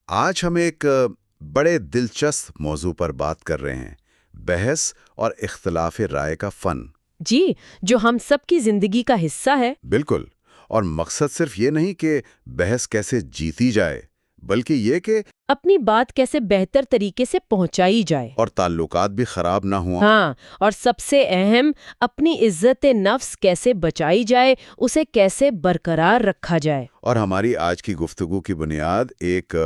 آج ہم ایک بڑے دلچسپ موضوع پر بات کر رہے ہیں، بحث اور اختلاف رائے کا فن۔ جی، جو ہم سب کی زندگی کا حصہ ہے۔ بالکل، اور مقصد صرف یہ نہیں کہ بحث کیسے جیتی جائے، بلکہ یہ کہ اپنی بات کیسے بہتر طریقے سے پہنچائی جائے اور تعلقات بھی خراب نہ ہوں۔ ہاں، اور سب سے اہم، اپنی عزت نفس کیسے بچائی جائے، اسے کیسے برقرار رکھا جائے۔ اور ہماری آج کی گفتگو کی بنیاد ایک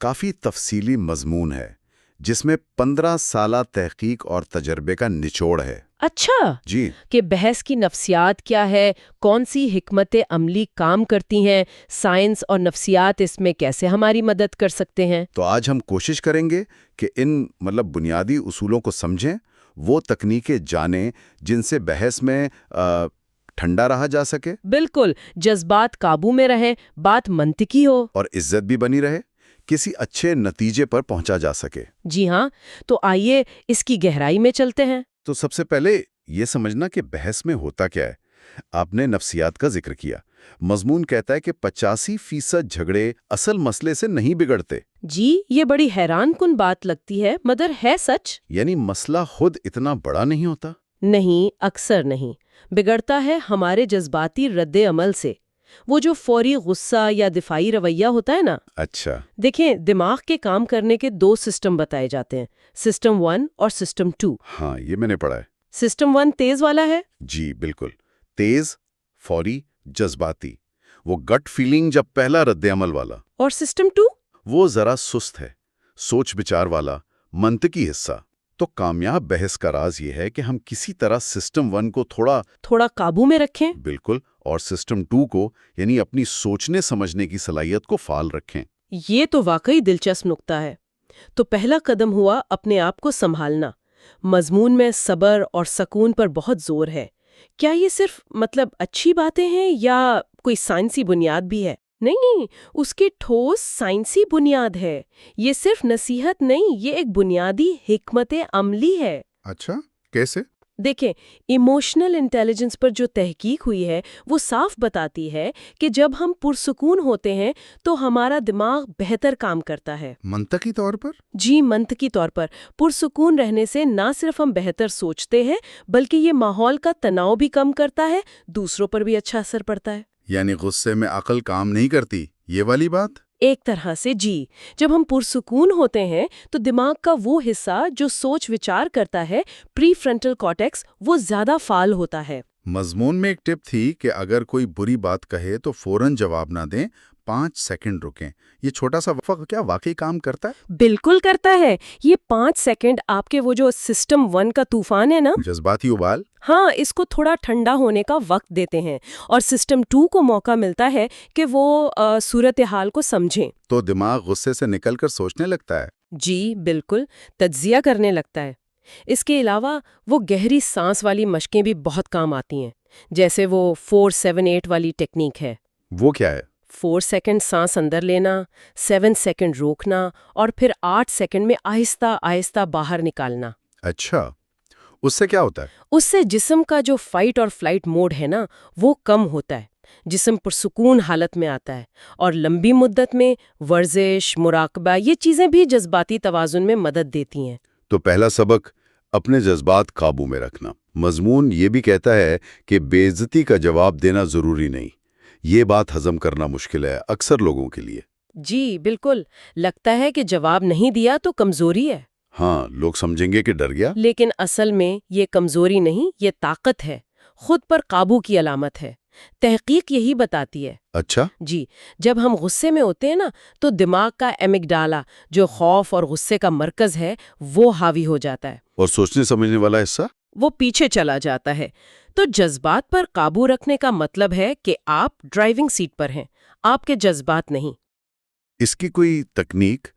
کافی تفصیلی مضمون ہے، جس میں 15 سالہ تحقیق اور تجربے کا نچوڑ ہے۔ اچھا، جی، کہ بحث کی نفسیات کیا ہے، کون سی حکمت عملی کام کرتی ہیں، سائنس اور نفسیات اس میں کیسے ہماری مدد کر سکتے ہیں۔ تو آج ہم کوشش کریں گے کہ ان بنیادی اصولوں کو سمجھیں، وہ تکنیکیں جانیں جن سے بحث میں ٹھنڈا رہا جا سکے، بالکل، جذبات قابو میں رہیں، بات منطقی ہو۔ اور عزت بھی بنی رہے، کسی اچھے نتیجے پر پہنچا جا سکے۔ جی ہاں، تو آئیے اس کی گہرائی میں چلتے ہیں۔ تو سب سے پہلے یہ سمجھنا کہ بحث میں ہوتا کیا ہے۔ آپ نے نفسیات کا ذکر کیا۔ مضمون کہتا ہے کہ 85% جھگڑے اصل مسئلے سے نہیں بگڑتے۔ جی، یہ بڑی حیران کن بات لگتی ہے، مگر ہے سچ؟ یعنی مسئلہ خود اتنا بڑا نہیں ہوتا؟ نہیں، اکثر نہیں۔ بگڑتا ہے ہمارے جذباتی رد عمل سے، وہ جو فوری غصہ یا دفاعی رویہ ہوتا ہے نا۔ اچھا، دیکھیں، دماغ کے کام کرنے کے 2 سسٹم بتائے جاتے ہیں، سسٹم 1 اور سسٹم 2۔ ہاں، یہ میں نے پڑھا ہے۔ سسٹم 1 تیز والا ہے۔ جی بالکل، تیز، فوری، جذباتی، وہ گٹ فیلنگ جب پہلا رد عمل والا۔ اور سسٹم 2؟ وہ ذرا سست ہے، سوچ بچار والا، منطقی حصہ۔ تو کامیاب بحث کا راز یہ ہے کہ ہم کسی طرح سسٹم 1 کو تھوڑا قابو میں رکھیں۔ بالکل، اور سسٹم 2 کو، یعنی اپنی سوچنے سمجھنے کی صلاحیت کو فعال رکھیں۔ یہ تو واقعی دلچسپ نکتہ ہے۔ تو پہلا قدم ہوا اپنے آپ کو سنبھالنا۔ مضمون میں صبر اور سکون پر بہت زور ہے۔ کیا یہ صرف اچھی باتیں ہیں یا کوئی سائنسی بنیاد بھی ہے؟ نہیں، اس کی ٹھوس سائنسی بنیاد ہے۔ یہ صرف نصیحت نہیں، یہ ایک بنیادی حکمت عملی ہے۔ اچھا، کیسے؟ دیکھیں، ایموشنل انٹیلیجنس پر جو تحقیق ہوئی ہے وہ صاف بتاتی ہے کہ جب ہم پرسکون ہوتے ہیں تو ہمارا دماغ بہتر کام کرتا ہے۔ منطقی طور پر؟ جی، منطقی طور پر پرسکون رہنے سے نہ صرف ہم بہتر سوچتے ہیں بلکہ یہ ماحول کا تناؤ بھی کم کرتا ہے، دوسروں پر بھی اچھا اثر پڑتا ہے۔ یعنی غصے میں عقل کام نہیں کرتی، یہ والی بات؟ ایک طرح سے جی، جب ہم پرسکون ہوتے ہیں تو دماغ کا وہ حصہ جو سوچ وچار کرتا ہے، پری فرنٹل کارٹیکس، وہ زیادہ فعال ہوتا ہے۔ مضمون میں ایک ٹپ تھی کہ اگر کوئی بری بات کہے تو فوراً جواب نہ دیں، 5 سیکنڈ رکیں۔ یہ چھوٹا سا وقفہ کیا واقعی کام کرتا ہے؟ بالکل کرتا ہے۔ یہ 5 سیکنڈ آپ کے وہ جو سسٹم 1 کا طوفان ہے نا، جذباتی ابال؟ ہاں، اس کو تھوڑا ٹھنڈا ہونے کا وقت دیتے ہیں، اور سسٹم 2 کو موقع ملتا ہے کہ وہ صورتحال کو سمجھیں۔ تو دماغ غصے سے نکل کر سوچنے لگتا ہے۔ جی بالکل، تجزیہ کرنے لگتا ہے۔ اس کے علاوہ وہ گہری سانس والی مشقیں بھی بہت کام آتی ہیں، جیسے وہ 4-7-8 والی ٹیکنیک ہے۔ وہ کیا ہے؟ 4 سیکنڈ سانس اندر لینا، 7 سیکنڈ روکنا، اور پھر 8 سیکنڈ میں آہستہ آہستہ باہر نکالنا۔ اچھا، اس سے کیا ہوتا ہے؟ اس سے جسم کا جو فائٹ اور فلائٹ موڈ ہے نا، وہ کم ہوتا ہے، جسم پرسکون حالت میں آتا ہے، اور لمبی مدت میں ورزش، مراقبہ، یہ چیزیں بھی جذباتی توازن میں مدد دیتی ہیں۔ تو پہلا سبق، اپنے جذبات قابو میں رکھنا۔ مضمون یہ بھی کہتا ہے کہ بے عزتی کا جواب دینا ضروری نہیں۔ یہ بات ہضم کرنا مشکل ہے اکثر لوگوں کے لیے۔ جی بالکل، لگتا ہے کہ جواب نہیں دیا تو کمزوری ہے۔ ہاں، لوگ سمجھیں گے کہ ڈر گیا۔ لیکن اصل میں یہ کمزوری نہیں، یہ طاقت ہے، خود پر قابو کی علامت ہے۔ تحقیق یہی بتاتی ہے۔ اچھا؟ جی، جب ہم غصے میں ہوتے ہیں نا تو دماغ کا ایمگڈالا، جو خوف اور غصے کا مرکز ہے، وہ حاوی ہو جاتا ہے، اور سوچنے سمجھنے والا حصہ؟ وہ پیچھے چلا جاتا ہے۔ تو جذبات پر قابو رکھنے کا مطلب ہے کہ آپ ڈرائیونگ سیٹ پر ہیں، آپ کے جذبات نہیں۔ اس کی کوئی تکنیک،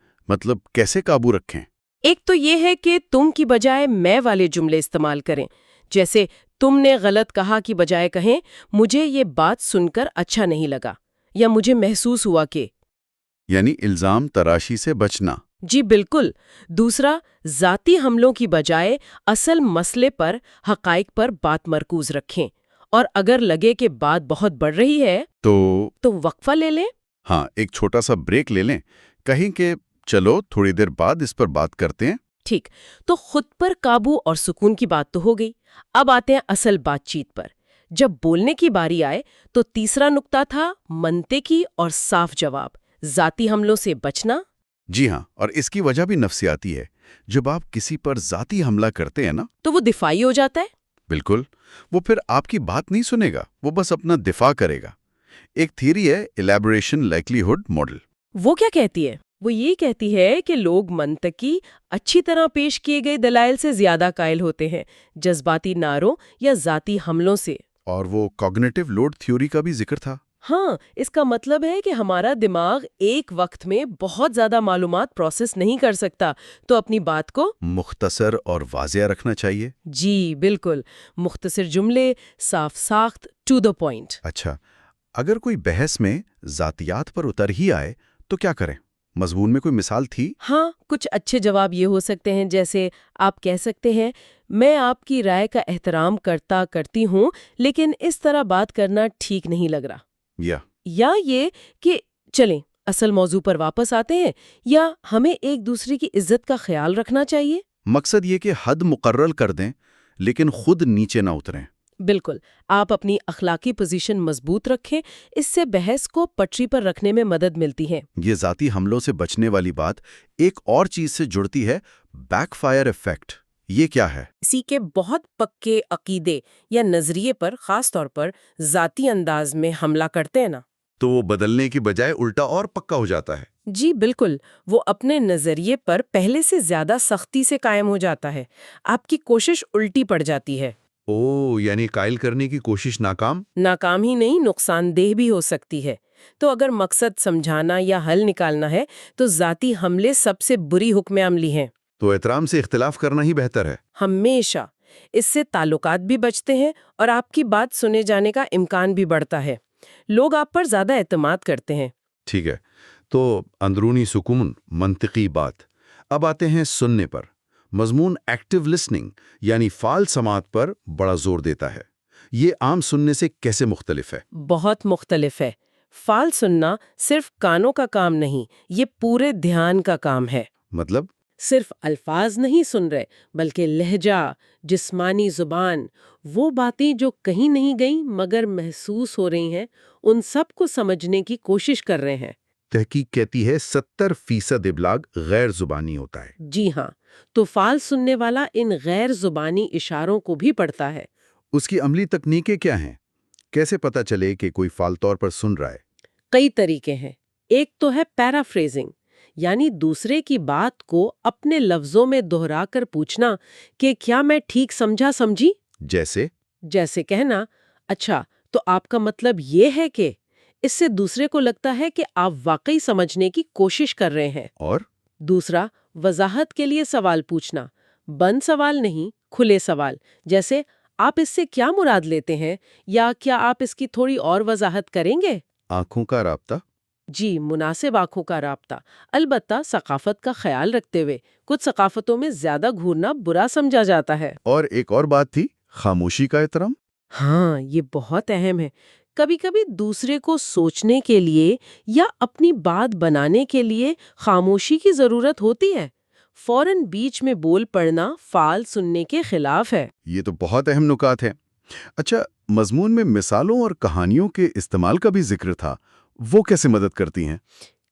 کیسے قابو رکھیں؟ ایک تو یہ ہے کہ تم کی بجائے میں والے جملے استعمال کریں، جیسے تم نے غلط کہا کی بجائے کہیں مجھے یہ بات سن کر اچھا نہیں لگا، یا مجھے محسوس ہوا کہ۔ یعنی الزام تراشی سے بچنا۔ جی بالکل۔ دوسرا، ذاتی حملوں کی بجائے اصل مسئلے پر، حقائق پر بات مرکوز رکھیں، اور اگر لگے کہ بات بہت بڑھ رہی ہے تو وقفہ لے لیں۔ ہاں، ایک چھوٹا سا بریک لے لیں، کہیں کہ چلو تھوڑی دیر بعد اس پر بات کرتے ہیں۔ ٹھیک، تو خود پر قابو اور سکون کی بات تو ہو گئی، اب آتے ہیں اصل بات چیت پر۔ جب بولنے کی باری آئے تو تیسرا نقطہ تھا منطقی اور صاف جواب، ذاتی حملوں سے بچنا۔ جی ہاں، اور اس کی وجہ بھی نفسیاتی ہے۔ جب آپ کسی پر ذاتی حملہ کرتے ہیں نا، تو وہ دفاعی ہو جاتا ہے۔ بالکل، وہ پھر آپ کی بات نہیں سنے گا، وہ بس اپنا دفاع کرے گا۔ ایک تھیوری ہے الیبوریشن لائکلیہڈ ماڈل۔ وہ کیا کہتی ہے؟ وہ یہ کہتی ہے کہ لوگ منطقی، اچھی طرح پیش کیے گئے دلائل سے زیادہ قائل ہوتے ہیں، جذباتی نعروں یا ذاتی حملوں سے۔ اور وہ کوگنیٹو لوڈ تھیوری کا بھی ذکر تھا۔ ہاں، اس کا مطلب ہے کہ ہمارا دماغ ایک وقت میں بہت زیادہ معلومات پروسیس نہیں کر سکتا، تو اپنی بات کو مختصر اور واضح رکھنا چاہیے۔ جی بالکل، مختصر جملے، صاف ساخت، ٹو دا پوائنٹ۔ اچھا، اگر کوئی بحث میں ذاتیات پر اتر ہی آئے تو کیا کریں؟ مضمون میں کوئی مثال تھی؟ ہاں، کچھ اچھے جواب یہ ہو سکتے ہیں، جیسے آپ کہہ سکتے ہیں میں آپ کی رائے کا احترام کرتی ہوں، لیکن اس طرح بات کرنا ٹھیک نہیں لگ رہا۔ یا یہ کہ چلیں اصل موضوع پر واپس آتے ہیں، یا ہمیں ایک دوسرے کی عزت کا خیال رکھنا چاہیے۔ مقصد یہ کہ حد مقرر کر دیں لیکن خود نیچے نہ اتریں۔ بالکل، آپ اپنی اخلاقی پوزیشن مضبوط رکھیں، اس سے بحث کو پٹری پر رکھنے میں مدد ملتی ہے۔ یہ ذاتی حملوں سے بچنے والی بات ایک اور چیز سے جڑتی ہے، بیک فائر ایفیکٹ۔ یہ کیا ہے؟ کسی کے بہت پکے عقیدے یا نظریے پر خاص طور پر ذاتی انداز میں حملہ کرتے ہیں نا، تو وہ بدلنے کی بجائے الٹا اور پکا ہو جاتا ہے۔ جی بالکل، وہ اپنے نظریے پر پہلے سے زیادہ سختی سے قائم ہو جاتا ہے، آپ کی کوشش الٹی پڑ جاتی ہے۔ یعنی قائل کرنے کی کوشش ناکام ہی نہیں، نقصان دہ بھی ہو سکتی ہے۔ تو اگر مقصد سمجھانا یا حل نکالنا ہے تو ذاتی حملے سب سے بری حکم عملی ہیں۔ تو احترام سے اختلاف کرنا ہی بہتر ہے۔ ہمیشہ، اس سے تعلقات بھی بچتے ہیں اور آپ کی بات سنے جانے کا امکان بھی بڑھتا ہے، لوگ آپ پر زیادہ اعتماد کرتے ہیں۔ ٹھیک ہے، تو اندرونی سکون، منطقی بات۔ اب آتے ہیں سننے پر۔ مضمون ایکٹیو لسننگ یعنی فعال سماعت پر بڑا زور دیتا ہے۔ یہ عام سننے سے کیسے مختلف ہے؟ بہت مختلف ہے۔ فعال سننا صرف کانوں کا کام نہیں، یہ پورے دھیان کا کام ہے۔ مطلب؟ صرف الفاظ نہیں سن رہے، بلکہ لہجہ، جسمانی زبان، وہ باتیں جو کہیں نہیں گئیں مگر محسوس ہو رہی ہیں، ان سب کو سمجھنے کی کوشش کر رہے ہیں۔ تحقیق کہتی ہے 70% ابلاغ غیر زبانی ہوتا ہے۔ جی ہاں، تو فعال سننے والا ان غیر زبانی اشاروں کو بھی پڑھتا ہے۔ اس کی عملی تکنیکیں کیا ہیں؟ کیسے پتہ چلے کہ کوئی فعال طور پر سن رہا ہے؟ کئی طریقے ہیں۔ ایک تو ہے پیرافریزنگ، یعنی دوسرے کی بات کو اپنے لفظوں میں دہرا کر پوچھنا کہ کیا میں ٹھیک سمجھی؟ جیسے کہنا، اچھا تو آپ کا مطلب یہ ہے کہ، اس سے دوسرے کو لگتا ہے کہ آپ واقعی سمجھنے کی کوشش کر رہے ہیں۔ اور دوسرا، وضاحت کے لیے سوال پوچھنا، بند سوال نہیں، کھلے سوال، جیسے آپ اس سے کیا مراد لیتے ہیں، یا کیا آپ اس کی تھوڑی اور وضاحت کریں گے؟ آنکھوں کا رابطہ؟ جی، مناسب آنکھوں کا رابطہ، البتہ ثقافت کا خیال رکھتے ہوئے۔ کچھ ثقافتوں میں زیادہ گھورنا برا سمجھا جاتا ہے۔ اور ایک اور بات تھی، خاموشی کا احترام۔ ہاں، یہ بہت اہم ہے۔ کبھی کبھی دوسرے کو سوچنے کے لیے یا اپنی بات بنانے کے لیے خاموشی کی ضرورت ہوتی ہے۔ فوراً بیچ میں بول پڑنا فعال سننے کے خلاف ہے۔ یہ تو بہت اہم نکات ہے۔ اچھا، مضمون میں مثالوں اور کہانیوں کے استعمال کا بھی ذکر تھا، وہ کیسے مدد کرتی ہیں؟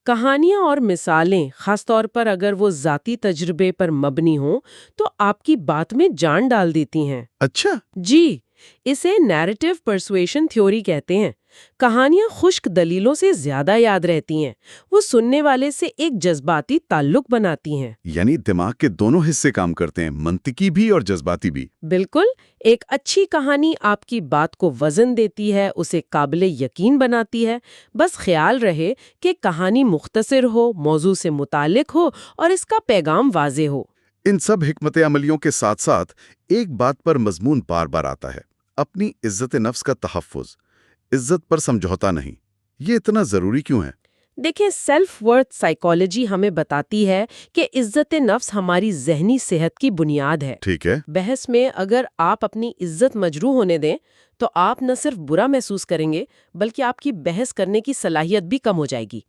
کہانیاں اور مثالیں، خاص طور پر اگر وہ ذاتی تجربے پر مبنی ہوں، تو آپ کی بات میں جان ڈال دیتی ہیں۔ اچھا، جی، اسے نیریٹو پرسویشن تھیوری کہتے ہیں۔ کہانیاں خشک دلیلوں سے زیادہ یاد رہتی ہیں، وہ سننے والے سے ایک جذباتی تعلق بناتی ہیں۔ یعنی دماغ کے دونوں حصے کام کرتے ہیں، منطقی بھی اور جذباتی بھی۔ بالکل، ایک اچھی کہانی آپ کی بات کو وزن دیتی ہے، اسے قابل یقین بناتی ہے۔ بس خیال رہے کہ کہانی مختصر ہو، موضوع سے متعلق ہو اور اس کا پیغام واضح ہو۔ ان سب حکمت عملیوں کے ساتھ ساتھ ایک بات پر مضمون بار بار آتا ہے، اپنی عزت نفس کا تحفظ، عزت پر سمجھوتا نہیں۔ یہ اتنا ضروری کیوں ہے؟ دیکھیں، سیلف ورتھ سائیکالوجی ہمیں بتاتی ہے کہ عزت نفس ہماری ذہنی صحت کی بنیاد ہے۔ ٹھیک ہے۔ بحث میں اگر آپ اپنی عزت مجروح ہونے دیں تو آپ نہ صرف برا محسوس کریں گے، بلکہ آپ کی بحث کرنے کی صلاحیت بھی کم ہو جائے گی۔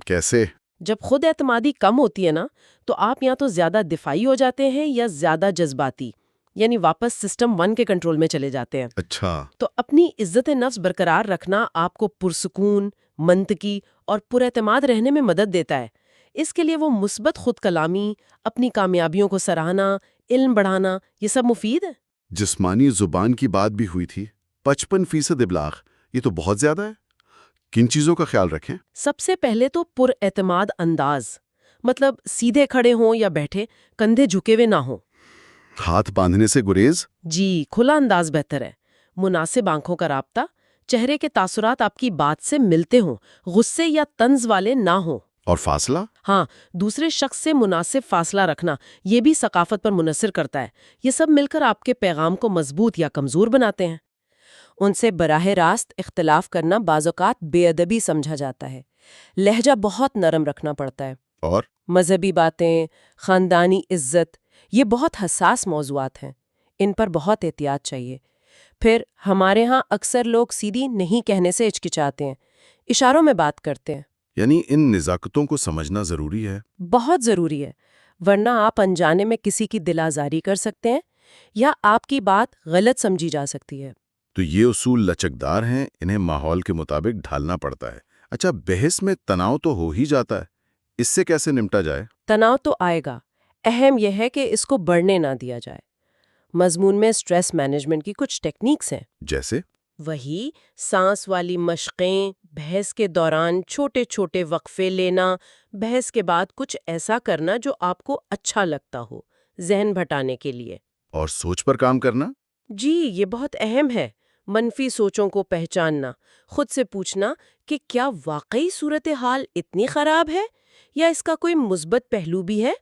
کیسے؟ جب خود اعتمادی کم ہوتی ہے نا تو آپ یا تو زیادہ دفاعی ہو جاتے ہیں یا زیادہ جذباتی، یعنی واپس سسٹم 1 کے کنٹرول میں چلے جاتے ہیں۔ اچھا، تو اپنی عزت نفس برقرار رکھنا آپ کو پرسکون، منطقی اور پر اعتماد رہنے میں مدد دیتا ہے۔ اس کے لیے وہ مثبت خود کلامی، اپنی کامیابیوں کو سراہنا، علم بڑھانا، یہ سب مفید ہے۔ جسمانی زبان کی بات بھی ہوئی تھی، 55% ابلاغ، یہ تو بہت زیادہ ہے۔ کن چیزوں کا خیال رکھیں؟ سب سے پہلے تو پر اعتماد انداز، مطلب سیدھے کھڑے ہوں یا بیٹھے، کندھے جھکے ہوئے نہ ہوں۔ ہاتھ باندھنے سے گریز؟ جی، کھلا انداز بہتر ہے۔ مناسب آنکھوں کا رابطہ، چہرے کے تاثرات آپ کی بات سے ملتے ہوں، غصے یا طنز والے نہ ہوں۔ اور فاصلہ؟ ہاں، دوسرے شخص سے مناسب فاصلہ رکھنا، یہ بھی ثقافت پر منحصر کرتا ہے۔ یہ سب مل کر آپ کے پیغام کو مضبوط یا کمزور بناتے ہیں۔ ان سے براہ راست اختلاف کرنا بعض اوقات بے ادبی سمجھا جاتا ہے۔ لہجہ بہت نرم رکھنا پڑتا ہے۔ اور مذہبی باتیں، خاندانی عزت، یہ بہت حساس موضوعات ہیں، ان پر بہت احتیاط چاہیے۔ پھر ہمارے ہاں اکثر لوگ سیدھی نہیں کہنے سے ہچکچاتے ہیں، اشاروں میں بات کرتے ہیں۔ یعنی ان نزاکتوں کو سمجھنا ضروری ہے۔ بہت ضروری ہے، ورنہ آپ انجانے میں کسی کی دل آزاری کر سکتے ہیں یا آپ کی بات غلط سمجھی جا سکتی ہے۔ تو یہ اصول لچکدار ہیں، انہیں ماحول کے مطابق ڈھالنا پڑتا ہے۔ اچھا، بحث میں تناؤ تو ہو ہی جاتا ہے، اس سے کیسے نمٹا جائے؟ تناؤ تو آئے گا، اہم یہ ہے کہ اس کو بڑھنے نہ دیا جائے۔ مضمون میں سٹریس مینجمنٹ کی کچھ ٹیکنیکس ہیں، جیسے؟ وہی سانس والی مشقیں، بحث کے دوران چھوٹے چھوٹے وقفے لینا، بحث کے بعد کچھ ایسا کرنا جو آپ کو اچھا لگتا ہو، ذہن بھٹانے کے لیے۔ اور سوچ پر کام کرنا؟ جی، یہ بہت اہم ہے۔ منفی سوچوں کو پہچاننا، خود سے پوچھنا کہ کیا واقعی صورتحال اتنی خراب ہے یا اس کا کوئی مثبت پہلو بھی ہے؟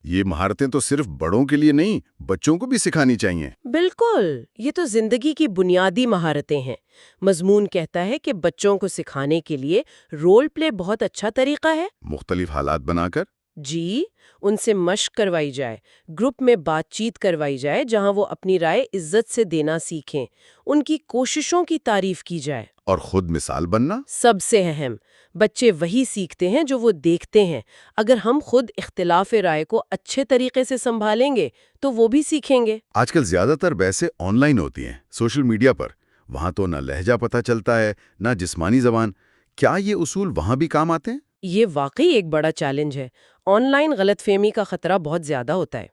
یہ مہارتیں تو صرف بڑوں کے لیے نہیں، بچوں کو بھی سکھانی چاہیے۔ بالکل، یہ تو زندگی کی بنیادی مہارتیں ہیں۔ مضمون کہتا ہے کہ بچوں کو سکھانے کے لیے رول پلے بہت اچھا طریقہ ہے۔ مختلف حالات بنا کر؟ جی، ان سے مشق کروائی جائے، گروپ میں بات چیت کروائی جائے جہاں وہ اپنی رائے عزت سے دینا سیکھیں، ان کی کوششوں کی تعریف کی جائے۔ اور خود مثال بننا؟ سب سے اہم، بچے وہی سیکھتے ہیں جو وہ دیکھتے ہیں۔ اگر ہم خود اختلاف رائے کو اچھے طریقے سے سنبھالیں گے تو وہ بھی سیکھیں گے۔ آج کل زیادہ تر بحثیں آن لائن ہوتی ہیں، سوشل میڈیا پر۔ وہاں تو نہ لہجہ پتہ چلتا ہے، نہ جسمانی زبان۔ کیا یہ اصول وہاں بھی کام آتے ہیں؟ یہ واقعی ایک بڑا چیلنج ہے۔ آن لائن غلط فہمی کا خطرہ بہت زیادہ ہوتا ہے۔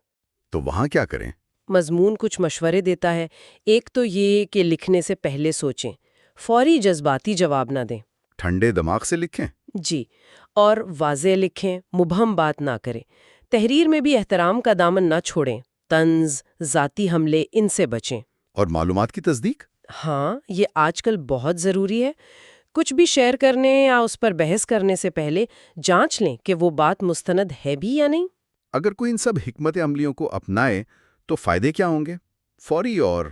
تو وہاں کیا کریں؟ مضمون کچھ مشورے دیتا ہے۔ ایک تو یہ کہ لکھنے سے پہلے سوچیں، فوری جذباتی جواب نہ دیں۔ ٹھنڈے دماغ سے لکھیں؟ جی، اور واضح لکھیں، مبہم بات نہ کریں۔ تحریر میں بھی احترام کا دامن نہ چھوڑیں، طنز، ذاتی حملے، ان سے بچیں۔ اور معلومات کی تصدیق؟ ہاں، یہ آج کل بہت ضروری ہے۔ کچھ بھی شیئر کرنے یا اس پر بحث کرنے سے پہلے جانچ لیں کہ وہ بات مستند ہے بھی یا نہیں۔ اگر کوئی ان سب حکمت عملیوں کو اپنائے تو فائدے کیا ہوں گے، فوری اور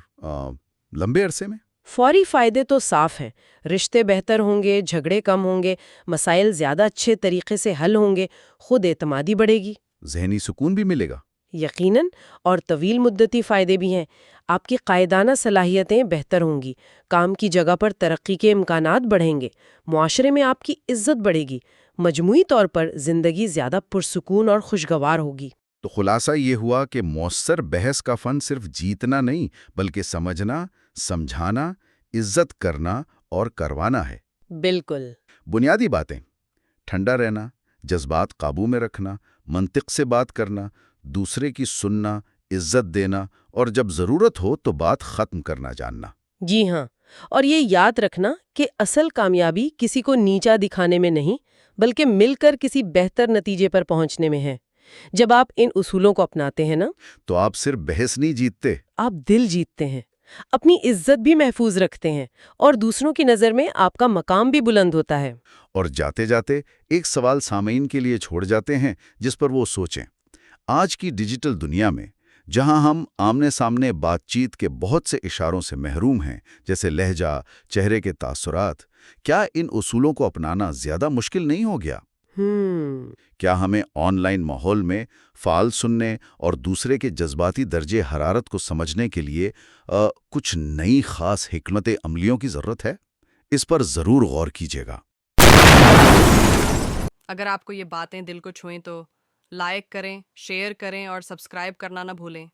لمبے عرصے میں؟ فوری فائدے تو صاف ہیں، رشتے بہتر ہوں گے، جھگڑے کم ہوں گے، مسائل زیادہ اچھے طریقے سے حل ہوں گے، خود اعتمادی بڑھے گی، ذہنی سکون بھی ملے گا۔ یقیناً، اور طویل مدتی فائدے بھی ہیں۔ آپ کی قائدانہ صلاحیتیں بہتر ہوں گی، کام کی جگہ پر ترقی کے امکانات بڑھیں گے، معاشرے میں آپ کی عزت بڑھے گی، مجموعی طور پر زندگی زیادہ پرسکون اور خوشگوار ہوگی۔ تو خلاصہ یہ ہوا کہ مؤثر بحث کا فن صرف جیتنا نہیں بلکہ سمجھنا، سمجھانا، عزت کرنا اور کروانا ہے۔ بالکل۔ بنیادی باتیں: ٹھنڈا رہنا، جذبات قابو میں رکھنا، منطق سے بات کرنا، دوسرے کی سننا، عزت دینا، اور جب ضرورت ہو تو بات ختم کرنا جاننا۔ جی ہاں، اور یہ یاد رکھنا کہ اصل کامیابی کسی کو نیچا دکھانے میں نہیں بلکہ مل کر کسی بہتر نتیجے پر پہنچنے میں ہے۔ جب آپ ان اصولوں کو اپناتے ہیں نا، تو آپ صرف بحث نہیں جیتتے، آپ دل جیتتے ہیں، اپنی عزت بھی محفوظ رکھتے ہیں، اور دوسروں کی نظر میں آپ کا مقام بھی بلند ہوتا ہے۔ اور جاتے جاتے ایک سوال سامعین کے لیے چھوڑ جاتے ہیں جس پر وہ سوچیں۔ آج کی ڈیجیٹل دنیا میں جہاں ہم آمنے سامنے بات چیت کے بہت سے اشاروں سے محروم ہیں، جیسے لہجہ، چہرے کے تاثرات، کیا ان اصولوں کو اپنانا زیادہ مشکل نہیں ہو گیا؟ کیا ہمیں آن لائن ماحول میں فعال سننے اور دوسرے کے جذباتی درجے حرارت کو سمجھنے کے لیے کچھ نئی خاص حکمت عملیوں کی ضرورت ہے؟ اس پر ضرور غور کیجیے گا۔ اگر آپ کو یہ باتیں دل کو چھوئیں تو لائک کریں، شیئر کریں اور سبسکرائب کرنا نہ بھولیں۔